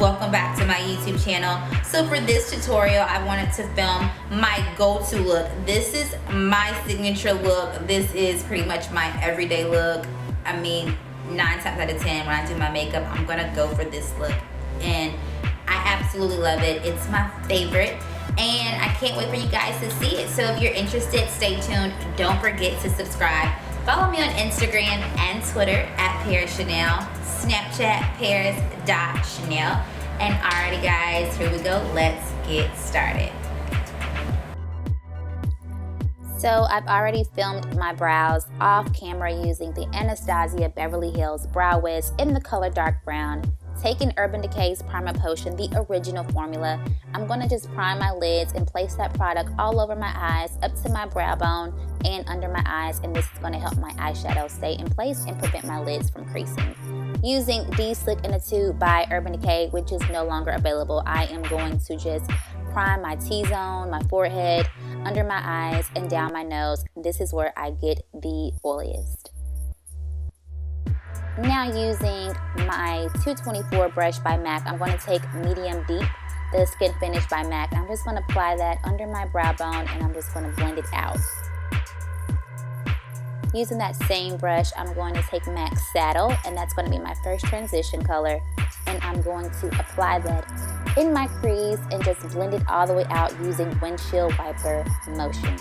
welcome back to my YouTube channel. So for this tutorial, I wanted to film my go-to look. This is my signature look. This is pretty much my everyday look. I mean, 9 times out of 10 when I do my makeup, I'm gonna go for this look, and I absolutely love it. It's my favorite, and I can't wait for you guys to see it. So if you're interested, stay tuned. Don't forget to subscribe. Follow me on Instagram and Twitter at ParisChanel, Snapchat Paris.Chanel. And alrighty guys, here we go. Let's get started. So I've already filmed my brows off camera using the Anastasia Beverly Hills Brow Wiz in the color dark brown. Taking Urban Decay's Primer Potion, the original formula. I'm going to just prime my lids and place that product all over my eyes, up to my brow bone and under my eyes, and this is going to help my eyeshadow stay in place and prevent my lids from creasing. Using the Slick in a Tube by Urban Decay, which is no longer available, I am going to just prime my T-zone, my forehead, under my eyes, and down my nose. This is where I get the oiliest. Now using my 224 brush by MAC, I'm going to take Medium Deep, the Skin Finish by MAC. I'm just going to apply that under my brow bone, and I'm just going to blend it out. Using that same brush, I'm going to take MAC Saddle, and that's going to be my first transition color. And I'm going to apply that in my crease and just blend it all the way out using windshield wiper motions.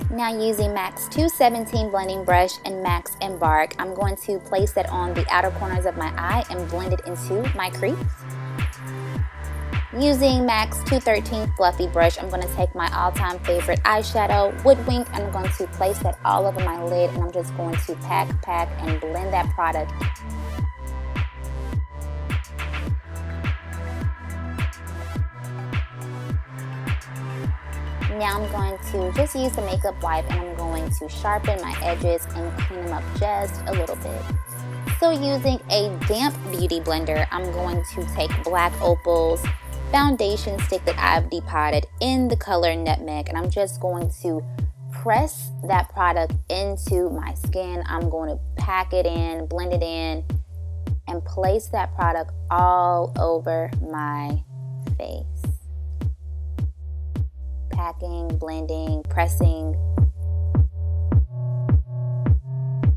Now using MAC's 217 blending brush and MAC's Embark, I'm going to place that on the outer corners of my eye and blend it into my crease. Using MAC's 213 fluffy brush, I'm going to take my all-time favorite eyeshadow, Woodwinked, and I'm going to place that all over my lid, and I'm just going to pack, and blend that product. Now I'm going to just use the makeup wipe, and I'm going to sharpen my edges and clean them up just a little bit. So using a damp beauty blender, I'm going to take Black Opal's foundation stick that I've depotted in the color Nutmeg, and I'm just going to press that product into my skin. I'm going to pack it in, blend it in, and place that product all over my face. Packing, blending, pressing.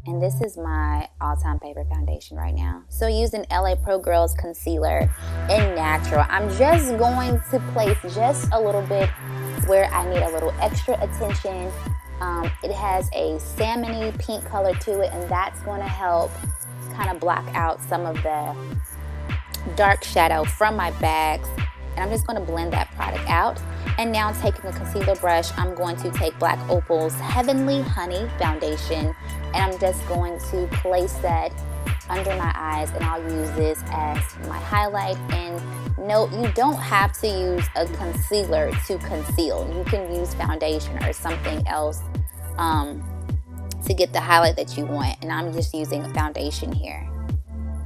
And this is my all-time favorite foundation right now. So using LA Pro Girls Concealer in Natural, I'm just going to place just a little bit where I need a little extra attention. It has a salmony pink color to it, and that's going to help kind of block out some of the dark shadow from my bags. And I'm just going to blend that product out. And now taking a concealer brush, I'm going to take Black Opal's Heavenly Honey foundation, and I'm just going to place that under my eyes, and I'll use this as my highlight. And note, you don't have to use a concealer to conceal. You can use foundation or something else to get the highlight that you want, and I'm just using a foundation here.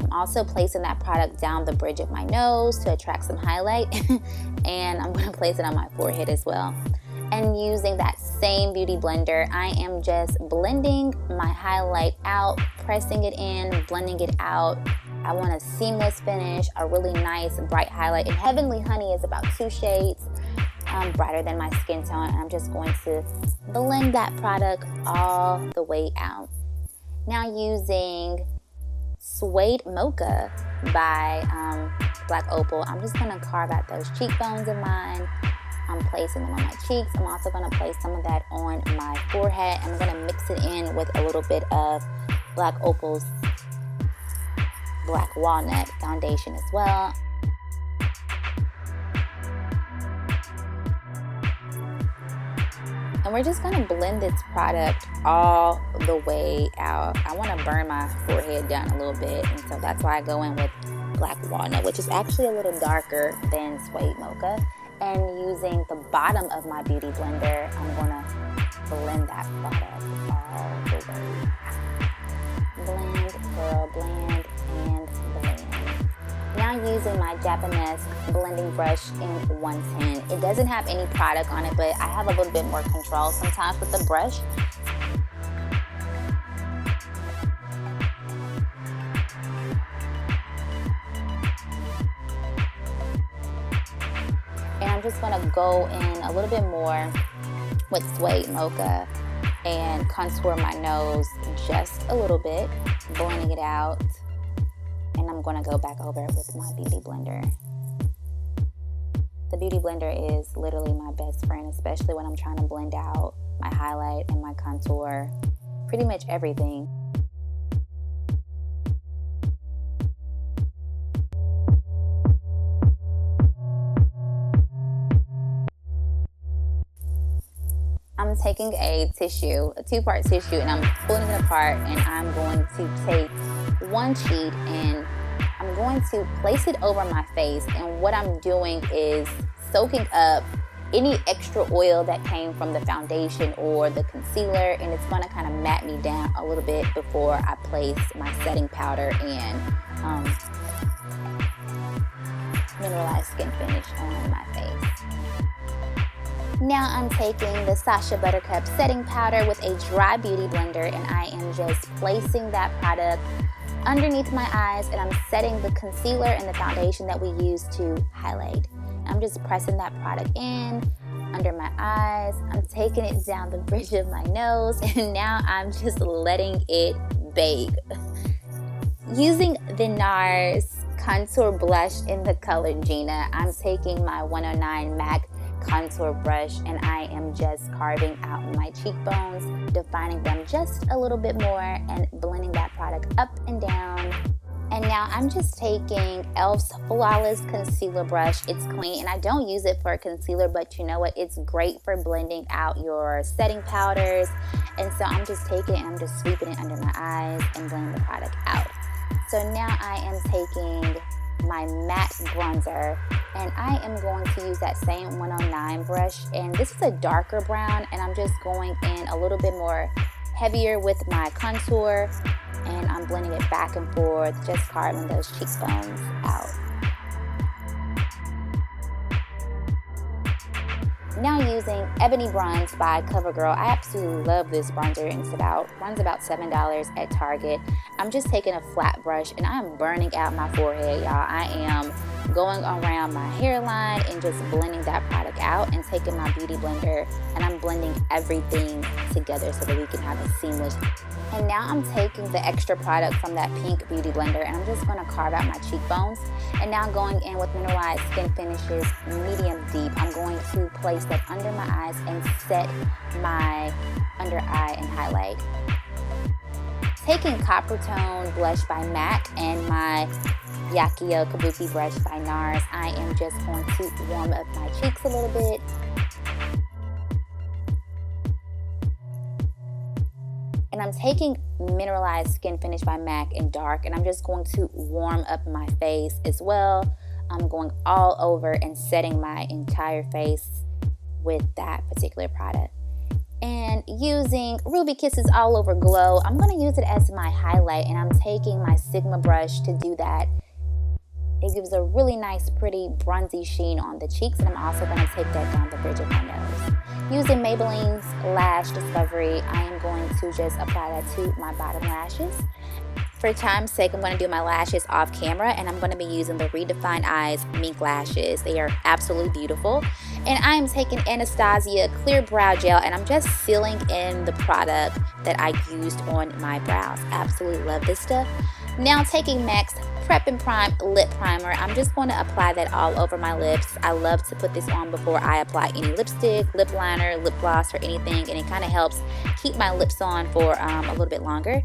I'm also placing that product down the bridge of my nose to attract some highlight, and I'm going to place it on my forehead as well. And using that same beauty blender, I am just blending my highlight out, pressing it in, blending it out. I want a seamless finish, a really nice bright highlight, and Heavenly Honey is about 2 shades brighter than my skin tone, and I'm just going to blend that product all the way out. Now using Suede Mocha by Black Opal, I'm just going to carve out those cheekbones of mine. I'm placing them on my cheeks. I'm also going to place some of that on my forehead. I'm going to mix it in with a little bit of Black Opal's Black Walnut foundation as well. And we're just going to blend this product all the way out. I want to burn my forehead down a little bit, and so that's why I go in with Black Walnut, which is actually a little darker than Suede Mocha. And using the bottom of my beauty blender, I'm going to blend that product all the way out. Blend, girl, blend, and blend. Now using my Japanese blending brush in 110. It doesn't have any product on it, but I have a little bit more control sometimes with the brush. just going to go in a little bit more with Suede Mocha and contour my nose just a little bit, blending it out. And I'm going to go back over it with my beauty blender. The beauty blender is literally my best friend, especially when I'm trying to blend out my highlight and my contour, pretty much everything. I'm taking a tissue, a two-part tissue, and I'm pulling it apart, and I'm going to take one sheet and I'm going to place it over my face. And what I'm doing is soaking up any extra oil that came from the foundation or the concealer, and it's going to kind of matte me down a little bit before I place my setting powder and Mineralize skin finish on my face. Now I'm taking the Sache Buttercup setting powder with a dry beauty blender, and I am just placing that product underneath my eyes, and I'm setting the concealer and the foundation that we use to highlight. I'm just pressing that product in under my eyes. I'm taking it down the bridge of my nose, and now I'm just letting it bake. Using the Nars contour blush in the color Gineah, I'm taking my 109 MAC contour brush, and I am just carving out my cheekbones, defining them just a little bit more, and blending that product up and down. And now I'm just taking e.l.f.'s Flawless Concealer Brush. It's clean, and I don't use it for concealer, but you know what? It's great for blending out your setting powders. And so I'm just taking it and I'm just sweeping it under my eyes and blending the product out. So now I am taking my matte bronzer, and I am going to use that same 109 brush, and this is a darker brown, and I'm just going in a little bit more heavier with my contour, and I'm blending it back and forth, just carving those cheekbones out. Now using Ebony Bronze by CoverGirl. I absolutely love this bronzer, and runs about $7 at Target. I'm just taking a flat brush, and I am burning out my forehead, y'all. I am going around my hairline and just blending that product out, and taking my beauty blender, and I'm blending everything together so that we can have a seamless. And now I'm taking the extra product from that pink beauty blender, and I'm just going to carve out my cheekbones. And now going in with Mineralize Skin Finishes Medium Deep, I'm going to place that under my eyes and set my under eye and highlight. Taking Coppertone blush by MAC and my Yakio Kabuki brush by Nars, I am just going to warm up my cheeks a little bit. And I'm taking Mineralize Skin Finish by MAC in dark, and I'm just going to warm up my face as well. I'm going all over and setting my entire face with that particular product. And using Ruby Kisses All Over Glow, I'm going to use it as my highlight, and I'm taking my Sigma brush to do that. It gives a really nice, pretty bronzy sheen on the cheeks, and I'm also going to take that down the bridge of my nose. Using Maybelline's Lash Discovery, I am going to just apply that to my bottom lashes. For time's sake, I'm going to do my lashes off camera, and I'm going to be using the Redefined Eyes Mink lashes. They are absolutely beautiful. And I am taking Anastasia Clear Brow Gel, and I'm just sealing in the product that I used on my brows. Absolutely love this stuff. Now taking MAC's Prep and Prime Lip Primer, I'm just going to apply that all over my lips. I love to put this on before I apply any lipstick, lip liner, lip gloss, or anything, and it kind of helps keep my lips on for a little bit longer.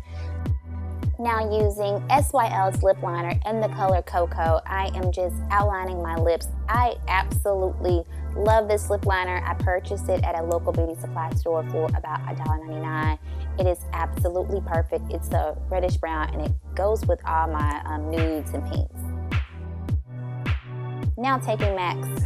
Now using SYL's lip liner in the color Cocoa, I am just outlining my lips. I absolutely love this lip liner. I purchased it at a local beauty supply store for about $1.99. It is absolutely perfect. It's a reddish brown, and it goes with all my nudes and pinks. Now taking MAC's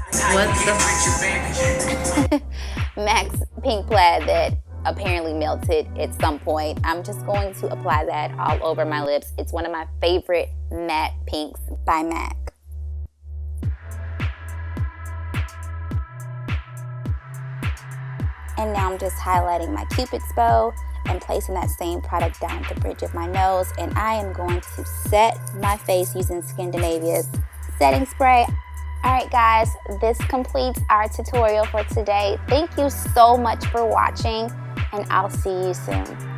Pink Plaid that apparently melted at some point. I'm just going to apply that all over my lips. It's one of my favorite matte pinks by MAC. And now I'm just highlighting my Cupid's bow and placing that same product down the bridge of my nose. And I am going to set my face using Scandinavia's setting spray. Alright guys, this completes our tutorial for today. Thank you so much for watching, and I'll see you soon.